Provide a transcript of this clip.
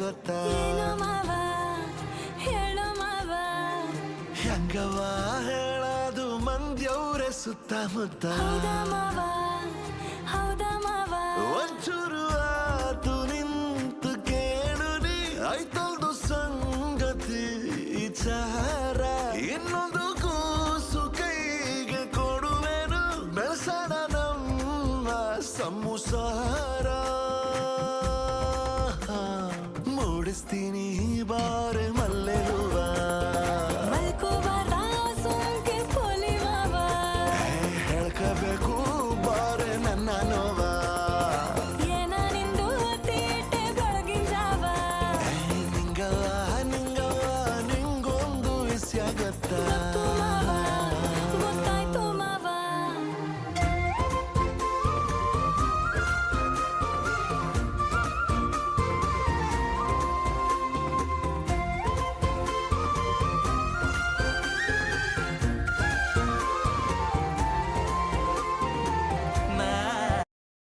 ಗೊತ್ತಾ ಏನೋ ಮಾವ ಹೇಳೋ ಮಾವ ಹೆಂಗವ ಹೇಳದು ಮಂದ್ಯವ್ರೆ ಸುತ್ತಮುತ್ತ ಹೌದಾ ಮಾವ ಹೌದಾ ಮಾವ ಒಂಚೂರು ಆತು ನಿಂತು ಕೇಳು ನೀ ಆಯ್ತಲ್ದು ಸಂಗತಿ ವಿಚಾರ ಇನ್ನೊಂದು ಕೂಸು ಕೈಗೆ ಕೊಡುವೆನು ಬೆಳ್ಸಣ ನಮ್ಮ ಸಂಸಾರ ಮೂಡಿಸ್ತೀನಿ ಬಾರೆ ಮಲ್ಲೆಲು